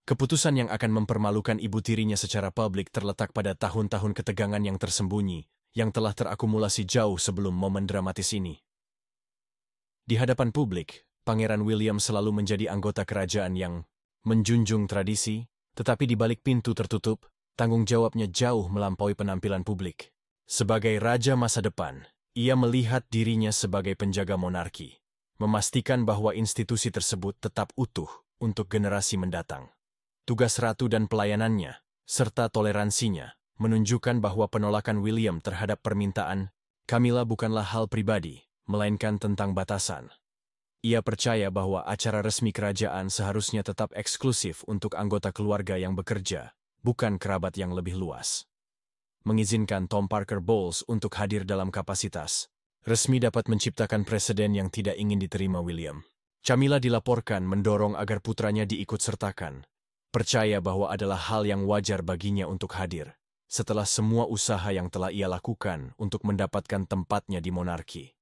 Keputusan yang akan mempermalukan ibu tirinya secara publik terletak pada tahun-tahun ketegangan yang tersembunyi, yang telah terakumulasi jauh sebelum momen dramatis ini. Di hadapan publik, Pangeran William selalu menjadi anggota kerajaan yang menjunjung tradisi, tetapi di balik pintu tertutup, tanggung jawabnya jauh melampaui penampilan publik. Sebagai raja masa depan, ia melihat dirinya sebagai penjaga monarki, memastikan bahwa institusi tersebut tetap utuh untuk generasi mendatang. Tugas ratu dan pelayanannya, serta toleransinya, menunjukkan bahwa penolakan William terhadap permintaan Camilla bukanlah hal pribadi, melainkan tentang batasan. Ia percaya bahwa acara resmi kerajaan seharusnya tetap eksklusif untuk anggota keluarga yang bekerja, bukan kerabat yang lebih luas. Mengizinkan Tom Parker Bowles untuk hadir dalam kapasitas resmi dapat menciptakan preseden yang tidak ingin diterima William. Camilla dilaporkan mendorong agar putranya diikut-sertakan, percaya bahwa adalah hal yang wajar baginya untuk hadir, setelah semua usaha yang telah ia lakukan untuk mendapatkan tempatnya di monarki.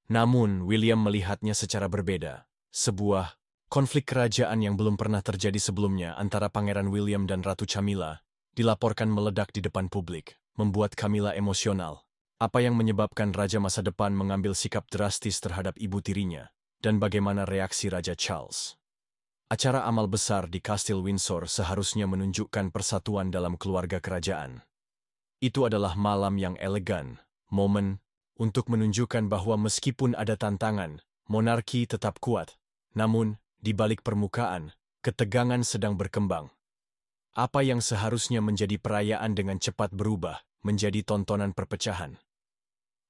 Namun, William melihatnya secara berbeda. Sebuah konflik kerajaan yang belum pernah terjadi sebelumnya antara Pangeran William dan Ratu Camilla dilaporkan meledak di depan publik, membuat Camilla emosional. Apa yang menyebabkan raja masa depan mengambil sikap drastis terhadap ibu tirinya, dan bagaimana reaksi Raja Charles. Acara amal besar di Kastil Windsor seharusnya menunjukkan persatuan dalam keluarga kerajaan. Itu adalah malam yang elegan, momen untuk menunjukkan bahwa meskipun ada tantangan, monarki tetap kuat. Namun, di balik permukaan, ketegangan sedang berkembang. Apa yang seharusnya menjadi perayaan dengan cepat berubah menjadi tontonan perpecahan.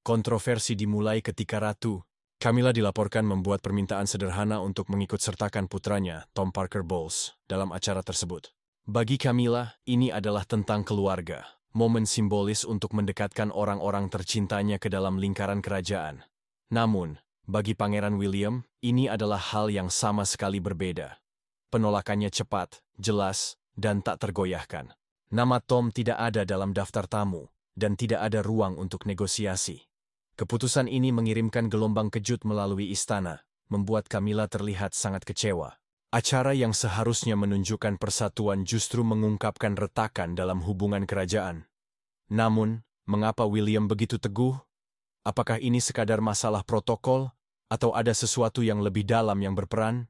Kontroversi dimulai ketika Ratu Camilla dilaporkan membuat permintaan sederhana untuk mengikut-sertakan putranya, Tom Parker Bowles, dalam acara tersebut. Bagi Camilla, ini adalah tentang keluarga, momen simbolis untuk mendekatkan orang-orang tercintanya ke dalam lingkaran kerajaan. Namun, bagi Pangeran William, ini adalah hal yang sama sekali berbeda. Penolakannya cepat, jelas, dan tak tergoyahkan. Nama Tom tidak ada dalam daftar tamu, dan tidak ada ruang untuk negosiasi. Keputusan ini mengirimkan gelombang kejut melalui istana, membuat Camilla terlihat sangat kecewa. Acara yang seharusnya menunjukkan persatuan justru mengungkapkan retakan dalam hubungan kerajaan. Namun, mengapa William begitu teguh? Apakah ini sekadar masalah protokol, atau ada sesuatu yang lebih dalam yang berperan?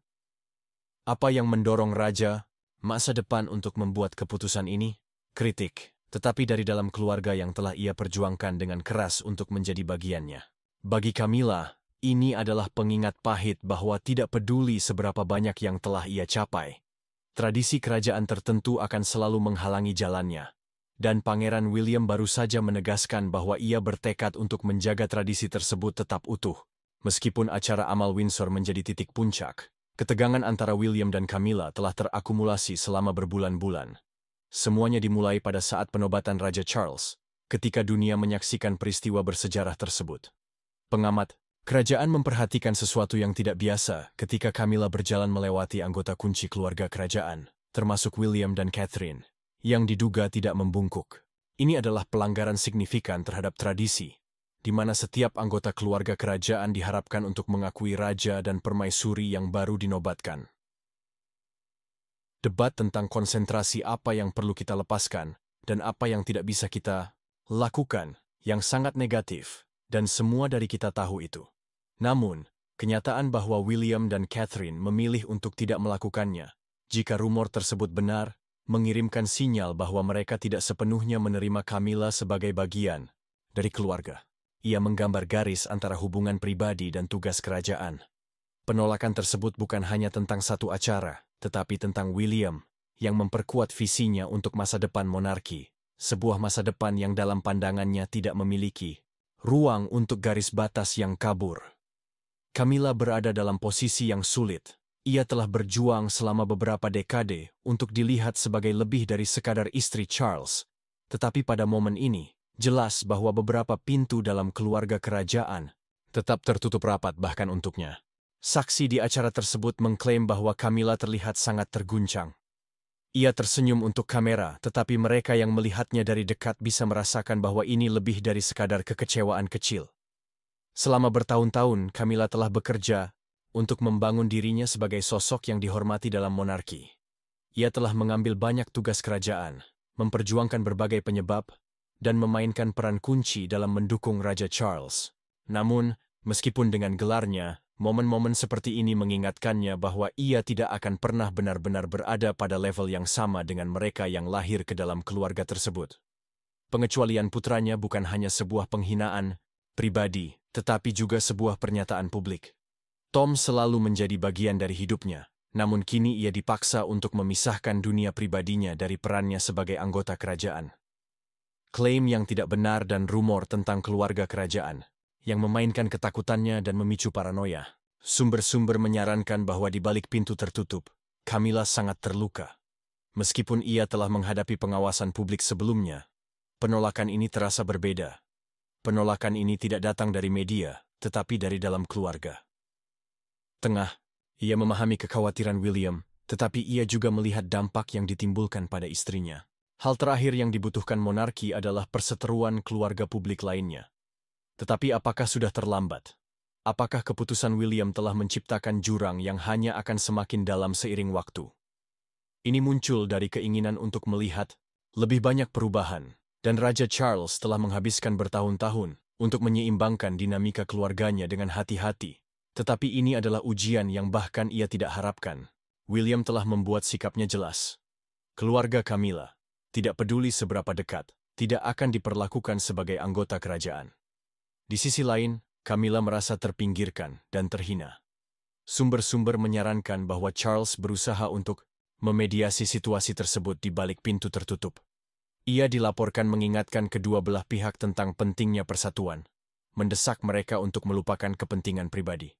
Apa yang mendorong raja masa depan untuk membuat keputusan ini? Kritik. Tetapi dari dalam keluarga yang telah ia perjuangkan dengan keras untuk menjadi bagiannya. Bagi Camilla, ini adalah pengingat pahit bahwa tidak peduli seberapa banyak yang telah ia capai. Tradisi kerajaan tertentu akan selalu menghalangi jalannya. Dan Pangeran William baru saja menegaskan bahwa ia bertekad untuk menjaga tradisi tersebut tetap utuh. Meskipun acara amal Windsor menjadi titik puncak, ketegangan antara William dan Camilla telah terakumulasi selama berbulan-bulan. Semuanya dimulai pada saat penobatan Raja Charles, ketika dunia menyaksikan peristiwa bersejarah tersebut. Pengamat kerajaan memperhatikan sesuatu yang tidak biasa ketika Camilla berjalan melewati anggota kunci keluarga kerajaan, termasuk William dan Catherine, yang diduga tidak membungkuk. Ini adalah pelanggaran signifikan terhadap tradisi, di mana setiap anggota keluarga kerajaan diharapkan untuk mengakui raja dan permaisuri yang baru dinobatkan. Debat tentang konsentrasi apa yang perlu kita lepaskan dan apa yang tidak bisa kita lakukan yang sangat negatif, dan semua dari kita tahu itu. Namun, kenyataan bahwa William dan Catherine memilih untuk tidak melakukannya, jika rumor tersebut benar, mengirimkan sinyal bahwa mereka tidak sepenuhnya menerima Camilla sebagai bagian dari keluarga. Ia menggambar garis antara hubungan pribadi dan tugas kerajaan. Penolakan tersebut bukan hanya tentang satu acara, tetapi tentang William, yang memperkuat visinya untuk masa depan monarki, sebuah masa depan yang dalam pandangannya tidak memiliki ruang untuk garis batas yang kabur. Camilla berada dalam posisi yang sulit. Ia telah berjuang selama beberapa dekade untuk dilihat sebagai lebih dari sekadar istri Charles. Tetapi pada momen ini, jelas bahwa beberapa pintu dalam keluarga kerajaan tetap tertutup rapat bahkan untuknya. Saksi di acara tersebut mengklaim bahwa Camilla terlihat sangat terguncang. Ia tersenyum untuk kamera, tetapi mereka yang melihatnya dari dekat bisa merasakan bahwa ini lebih dari sekadar kekecewaan kecil. Selama bertahun-tahun, Camilla telah bekerja untuk membangun dirinya sebagai sosok yang dihormati dalam monarki. Ia telah mengambil banyak tugas kerajaan, memperjuangkan berbagai penyebab, dan memainkan peran kunci dalam mendukung Raja Charles. Namun, meskipun dengan gelarnya, momen-momen seperti ini mengingatkannya bahwa ia tidak akan pernah benar-benar berada pada level yang sama dengan mereka yang lahir ke dalam keluarga tersebut. Pengecualian putranya bukan hanya sebuah penghinaan pribadi, tetapi juga sebuah pernyataan publik. Tom selalu menjadi bagian dari hidupnya, namun kini ia dipaksa untuk memisahkan dunia pribadinya dari perannya sebagai anggota kerajaan. Klaim yang tidak benar dan rumor tentang keluarga kerajaan, yang memainkan ketakutannya dan memicu paranoia. Sumber-sumber menyarankan bahwa di balik pintu tertutup, Camilla sangat terluka. Meskipun ia telah menghadapi pengawasan publik sebelumnya, penolakan ini terasa berbeda. Penolakan ini tidak datang dari media, tetapi dari dalam keluarga. Ia memahami kekhawatiran William, tetapi ia juga melihat dampak yang ditimbulkan pada istrinya. Hal terakhir yang dibutuhkan monarki adalah perseteruan keluarga publik lainnya. Tetapi apakah sudah terlambat? Apakah keputusan William telah menciptakan jurang yang hanya akan semakin dalam seiring waktu? Ini muncul dari keinginan untuk melihat lebih banyak perubahan, dan Raja Charles telah menghabiskan bertahun-tahun untuk menyeimbangkan dinamika keluarganya dengan hati-hati. Tetapi ini adalah ujian yang bahkan ia tidak harapkan. William telah membuat sikapnya jelas. Keluarga Camilla, tidak peduli seberapa dekat, tidak akan diperlakukan sebagai anggota kerajaan. Di sisi lain, Camilla merasa terpinggirkan dan terhina. Sumber-sumber menyarankan bahwa Charles berusaha untuk memediasi situasi tersebut di balik pintu tertutup. Ia dilaporkan mengingatkan kedua belah pihak tentang pentingnya persatuan, mendesak mereka untuk melupakan kepentingan pribadi.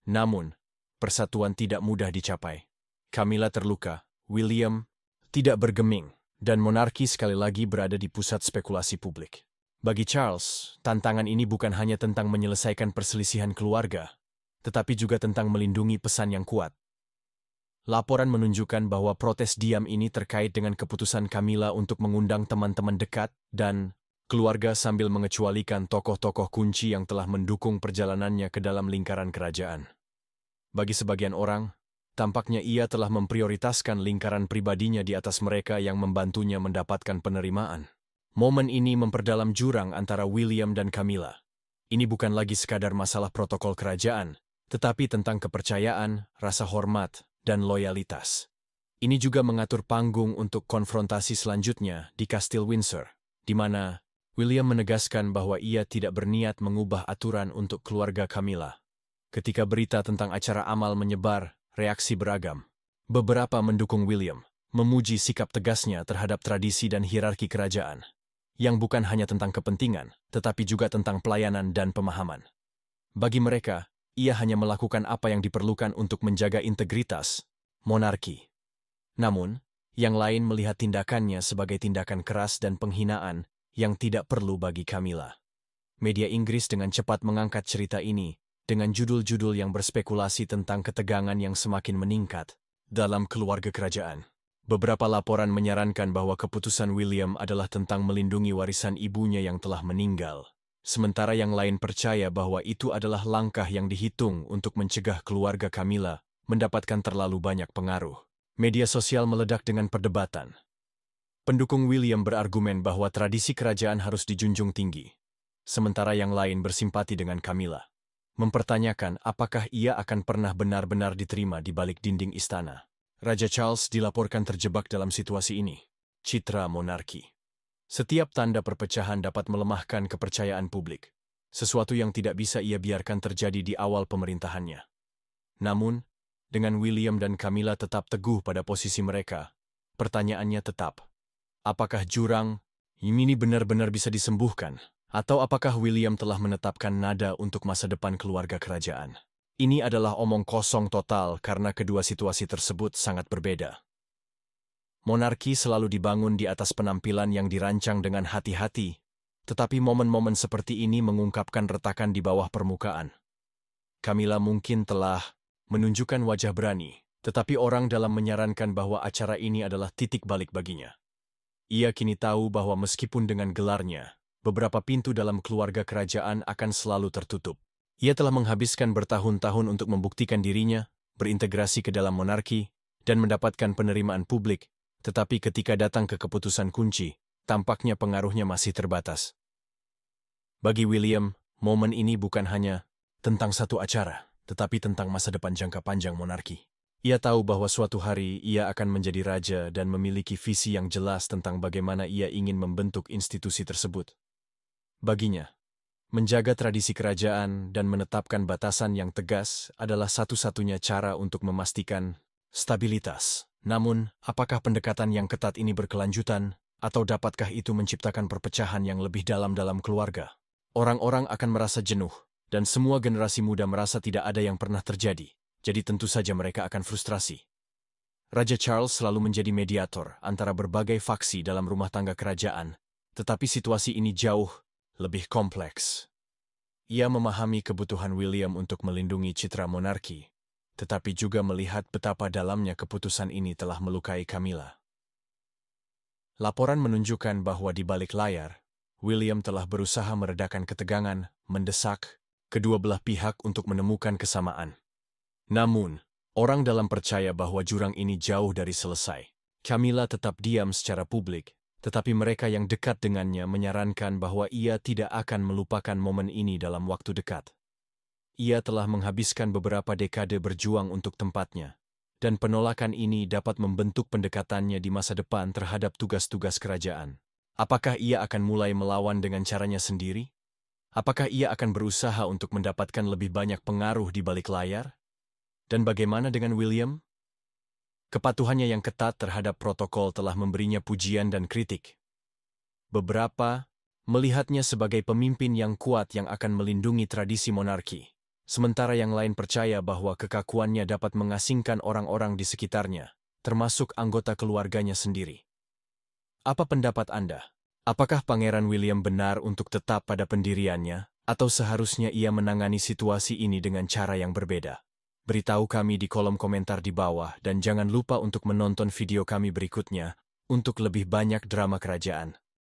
Namun, persatuan tidak mudah dicapai. Camilla terluka, William tidak bergeming, dan monarki sekali lagi berada di pusat spekulasi publik. Bagi Charles, tantangan ini bukan hanya tentang menyelesaikan perselisihan keluarga, tetapi juga tentang melindungi pesan yang kuat. Laporan menunjukkan bahwa protes diam ini terkait dengan keputusan Camilla untuk mengundang teman-teman dekat dan keluarga sambil mengecualikan tokoh-tokoh kunci yang telah mendukung perjalanannya ke dalam lingkaran kerajaan. Bagi sebagian orang, tampaknya ia telah memprioritaskan lingkaran pribadinya di atas mereka yang membantunya mendapatkan penerimaan. Momen ini memperdalam jurang antara William dan Camilla. Ini bukan lagi sekadar masalah protokol kerajaan, tetapi tentang kepercayaan, rasa hormat, dan loyalitas. Ini juga mengatur panggung untuk konfrontasi selanjutnya di Kastil Windsor, di mana William menegaskan bahwa ia tidak berniat mengubah aturan untuk keluarga Camilla. Ketika berita tentang acara amal menyebar, reaksi beragam. Beberapa mendukung William, memuji sikap tegasnya terhadap tradisi dan hierarki kerajaan, yang bukan hanya tentang kepentingan, tetapi juga tentang pelayanan dan pemahaman. Bagi mereka, ia hanya melakukan apa yang diperlukan untuk menjaga integritas monarki. Namun, yang lain melihat tindakannya sebagai tindakan keras dan penghinaan yang tidak perlu bagi Camilla. Media Inggris dengan cepat mengangkat cerita ini dengan judul-judul yang berspekulasi tentang ketegangan yang semakin meningkat dalam keluarga kerajaan. Beberapa laporan menyarankan bahwa keputusan William adalah tentang melindungi warisan ibunya yang telah meninggal, sementara yang lain percaya bahwa itu adalah langkah yang dihitung untuk mencegah keluarga Camilla mendapatkan terlalu banyak pengaruh. Media sosial meledak dengan perdebatan. Pendukung William berargumen bahwa tradisi kerajaan harus dijunjung tinggi, sementara yang lain bersimpati dengan Camilla, mempertanyakan apakah ia akan pernah benar-benar diterima di balik dinding istana. Raja Charles dilaporkan terjebak dalam situasi ini. Citra monarki. Setiap tanda perpecahan dapat melemahkan kepercayaan publik, sesuatu yang tidak bisa ia biarkan terjadi di awal pemerintahannya. Namun, dengan William dan Camilla tetap teguh pada posisi mereka, pertanyaannya tetap, apakah jurang ini benar-benar bisa disembuhkan? Atau apakah William telah menetapkan nada untuk masa depan keluarga kerajaan? Ini adalah omong kosong total karena kedua situasi tersebut sangat berbeda. Monarki selalu dibangun di atas penampilan yang dirancang dengan hati-hati, tetapi momen-momen seperti ini mengungkapkan retakan di bawah permukaan. Camilla mungkin telah menunjukkan wajah berani, tetapi orang dalam menyarankan bahwa acara ini adalah titik balik baginya. Ia kini tahu bahwa meskipun dengan gelarnya, beberapa pintu dalam keluarga kerajaan akan selalu tertutup. Ia telah menghabiskan bertahun-tahun untuk membuktikan dirinya, berintegrasi ke dalam monarki, dan mendapatkan penerimaan publik, tetapi ketika datang ke keputusan kunci, tampaknya pengaruhnya masih terbatas. Bagi William, momen ini bukan hanya tentang satu acara, tetapi tentang masa depan jangka panjang monarki. Ia tahu bahwa suatu hari ia akan menjadi raja dan memiliki visi yang jelas tentang bagaimana ia ingin membentuk institusi tersebut. Baginya, menjaga tradisi kerajaan dan menetapkan batasan yang tegas adalah satu-satunya cara untuk memastikan stabilitas. Namun, apakah pendekatan yang ketat ini berkelanjutan, atau dapatkah itu menciptakan perpecahan yang lebih dalam keluarga? Orang-orang akan merasa jenuh, dan semua generasi muda merasa tidak ada yang pernah terjadi. Jadi tentu saja mereka akan frustrasi. Raja Charles selalu menjadi mediator antara berbagai faksi dalam rumah tangga kerajaan, tetapi situasi ini jauh lebih kompleks. Ia memahami kebutuhan William untuk melindungi citra monarki, tetapi juga melihat betapa dalamnya keputusan ini telah melukai Camilla. Laporan menunjukkan bahwa di balik layar, William telah berusaha meredakan ketegangan, mendesak kedua belah pihak untuk menemukan kesamaan. Namun, orang dalam percaya bahwa jurang ini jauh dari selesai. Camilla tetap diam secara publik, tetapi mereka yang dekat dengannya menyarankan bahwa ia tidak akan melupakan momen ini dalam waktu dekat. Ia telah menghabiskan beberapa dekade berjuang untuk tempatnya, dan penolakan ini dapat membentuk pendekatannya di masa depan terhadap tugas-tugas kerajaan. Apakah ia akan mulai melawan dengan caranya sendiri? Apakah ia akan berusaha untuk mendapatkan lebih banyak pengaruh di balik layar? Dan bagaimana dengan William? Kepatuhannya yang ketat terhadap protokol telah memberinya pujian dan kritik. Beberapa melihatnya sebagai pemimpin yang kuat yang akan melindungi tradisi monarki, sementara yang lain percaya bahwa kekakuannya dapat mengasingkan orang-orang di sekitarnya, termasuk anggota keluarganya sendiri. Apa pendapat Anda? Apakah Pangeran William benar untuk tetap pada pendiriannya, atau seharusnya ia menangani situasi ini dengan cara yang berbeda? Beritahu kami di kolom komentar di bawah dan jangan lupa untuk menonton video kami berikutnya untuk lebih banyak drama kerajaan.